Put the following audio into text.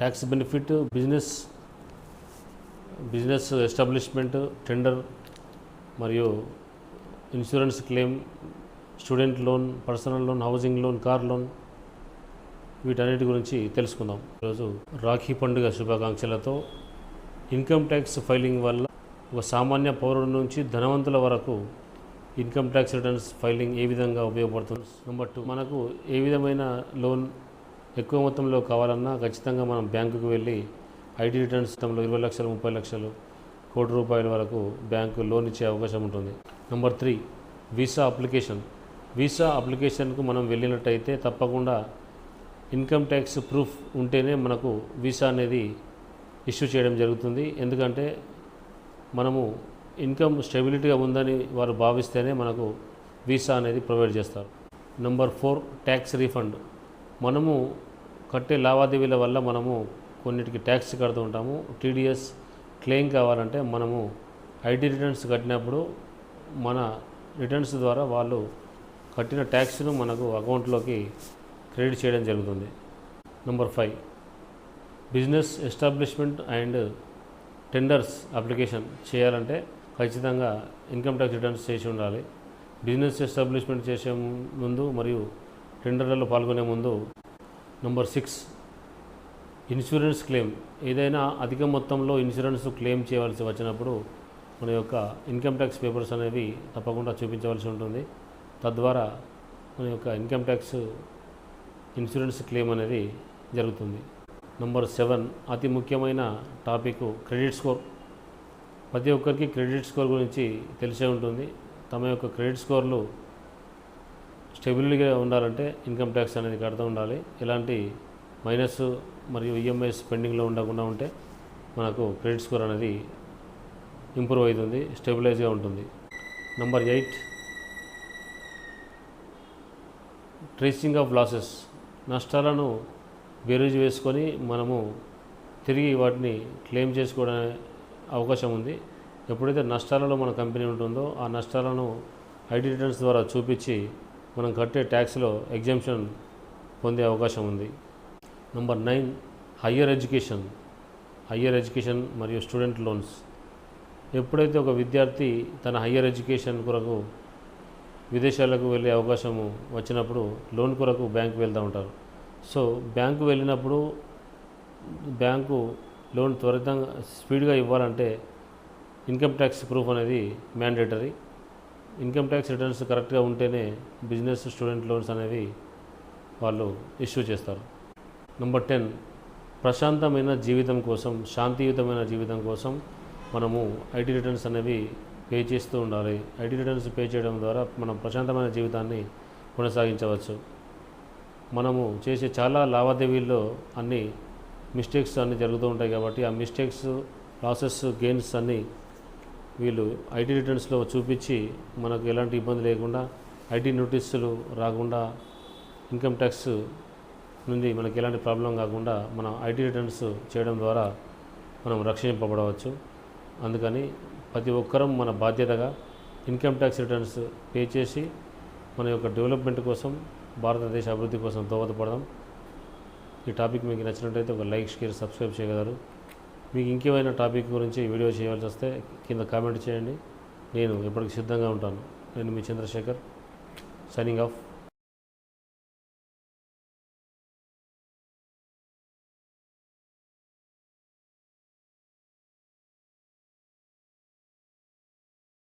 Tax benefit, business establishment, tender మరియు insurance claim, student loan, personal loan, housing loan, car loan, వీటన్నిటి గురించి తెలుసుకుందాం. ఈరోజు రాఖీ పండుగ శుభాకాంక్షలతో ఇన్కమ్ ట్యాక్స్ ఫైలింగ్ వల్ల ఒక సామాన్య పౌరుడి నుంచి ధనవంతుల వరకు ఇన్కమ్ ట్యాక్స్ రిటర్న్స్ ఫైలింగ్ ఏ విధంగా ఉపయోగపడుతుంది. నెంబర్ 2, మనకు ఏ విధమైన లోన్ ఎక్కువ మొత్తంలో కావాలన్నా ఖచ్చితంగా మనం బ్యాంకుకు వెళ్ళి ఐటీ రిటర్న్స్ మొత్తంలో 20 లక్షలు, 30 లక్షలు, కోటి రూపాయల వరకు బ్యాంకు లోన్ ఇచ్చే అవకాశం ఉంటుంది. నెంబర్ 3, వీసా అప్లికేషన్కు మనం వెళ్ళినట్టయితే తప్పకుండా ఇన్కమ్ ట్యాక్స్ ప్రూఫ్ ఉంటేనే మనకు వీసా అనేది ఇష్యూ చేయడం జరుగుతుంది. ఎందుకంటే మనము ఇన్కమ్ స్టెబిలిటీగా ఉందని వారు భావిస్తేనే మనకు వీసా అనేది ప్రొవైడ్ చేస్తారు. Number 4, tax refund. మనము కట్టే లావాదేవీల వల్ల మనము కొన్నిటికి ట్యాక్స్ కడుతూ ఉంటాము. టీడీఎస్ క్లెయిమ్ కావాలంటే మనము ఐటీ రిటర్న్స్ కట్టినప్పుడు మన రిటర్న్స్ ద్వారా వాళ్ళు కట్టిన ట్యాక్స్ను మనకు అకౌంట్లోకి క్రెడిట్ చేయడం జరుగుతుంది. Number 5, business establishment and tenders application చేయాలంటే ఖచ్చితంగా ఇన్కమ్ ట్యాక్స్ రిటర్న్స్ చేసి ఉండాలి. బిజినెస్ ఎస్టాబ్లిష్మెంట్ చేసే ముందు మరియు టెండర్లలో పాల్గొనే ముందు. Number 6, insurance claim. ఏదైనా అధిక మొత్తంలో ఇన్సూరెన్స్ క్లెయిమ్ చేయవలసి వచ్చినప్పుడు మన యొక్క ఇన్కమ్ ట్యాక్స్ పేపర్స్ అనేవి తప్పకుండా చూపించవలసి ఉంటుంది. తద్వారా మన యొక్క ఇన్కమ్ ట్యాక్స్ ఇన్సూరెన్స్ క్లెయిమ్ అనేది జరుగుతుంది. నెంబర్ 7, అతి ముఖ్యమైన టాపిక్ క్రెడిట్ స్కోర్. ప్రతి ఒక్కరికి క్రెడిట్ స్కోర్ గురించి తెలిసే ఉంటుంది. తమ యొక్క క్రెడిట్ స్కోర్లు స్టెబిలిటీగా ఉండాలంటే ఇన్కమ్ ట్యాక్స్ అనేది కడుతూ ఉండాలి. ఎలాంటి మైనస్ మరియు ఈఎంఐస్ పెండింగ్లో ఉండకుండా ఉంటే మనకు క్రెడిట్ స్కోర్ అనేది ఇంప్రూవ్ అవుతుంది, స్టెబిలైజ్గా ఉంటుంది. Number 8, tracing of losses. నష్టాలను బేరీజు వేసుకొని మనము తిరిగి వాటిని క్లెయిమ్ చేసుకోవడం అవకాశం ఉంది. ఎప్పుడైతే నష్టాలలో మన కంపెనీ ఉంటుందో ఆ నష్టాలను ఐటీ రిటర్న్స్ ద్వారా చూపించి మనం కట్టే ట్యాక్స్లో ఎగ్జంప్షన్ పొందే అవకాశం ఉంది. నెంబర్ 9, హయ్యర్ ఎడ్యుకేషన్ మరియు స్టూడెంట్ లోన్స్. ఎప్పుడైతే ఒక విద్యార్థి తన హయ్యర్ ఎడ్యుకేషన్ కొరకు విదేశాలకు వెళ్ళే అవకాశము వచ్చినప్పుడు లోన్ కొరకు బ్యాంకు వెళ్తూ ఉంటారు. సో బ్యాంకు వెళ్ళినప్పుడు బ్యాంకు లోన్ త్వరితంగా స్పీడ్గా ఇవ్వాలంటే ఇన్కమ్ ట్యాక్స్ ప్రూఫ్ అనేది మ్యాండేటరీ. ఇన్కమ్ ట్యాక్స్ రిటర్న్స్ కరెక్ట్గా ఉంటేనే బిజినెస్, స్టూడెంట్ లోన్స్ అనేవి వాళ్ళు ఇష్యూ చేస్తారు. నెంబర్ 10, ప్రశాంతమైన జీవితం కోసం, శాంతియుతమైన జీవితం కోసం మనము ఐటీ రిటర్న్స్ అనేవి పే చేస్తూ ఉండాలి. ఐటీ రిటర్న్స్ పే చేయడం ద్వారా మనం ప్రశాంతమైన జీవితాన్ని కొనసాగించవచ్చు. మనము చేసే చాలా లావాదేవీల్లో అన్ని మిస్టేక్స్ అన్నీ జరుగుతూ ఉంటాయి కాబట్టి ఆ మిస్టేక్స్, లాసెస్, గెయిన్స్ అన్నీ వీళ్ళు ఐటీ రిటర్న్స్లో చూపించి మనకు ఎలాంటి ఇబ్బంది లేకుండా, ఐటీ నోటీసులు రాకుండా, ఇన్కమ్ ట్యాక్స్ నుండి మనకి ఎలాంటి ప్రాబ్లం కాకుండా మన ఐటీ రిటర్న్స్ చేయడం ద్వారా మనం రక్షింపబడవచ్చు. అందుకని ప్రతి ఒక్కరం మన బాధ్యతగా ఇన్కమ్ ట్యాక్స్ రిటర్న్స్ పే చేసి మన యొక్క డెవలప్మెంట్ కోసం, భారతదేశ అభివృద్ధి కోసం దోహదపడదాం. ఈ టాపిక్ మీకు నచ్చినట్లయితే ఒక లైక్, షేర్, సబ్స్క్రైబ్ చేయగలరు. మీకు ఇంకేమైనా టాపిక్ గురించి వీడియో చేయాల్సి వస్తే కింద కామెంట్ చేయండి. నేను ఎప్పటికీ సిద్ధంగా ఉంటాను. నేను మీ చంద్రశేఖర్, సైనింగ్ ఆఫ్.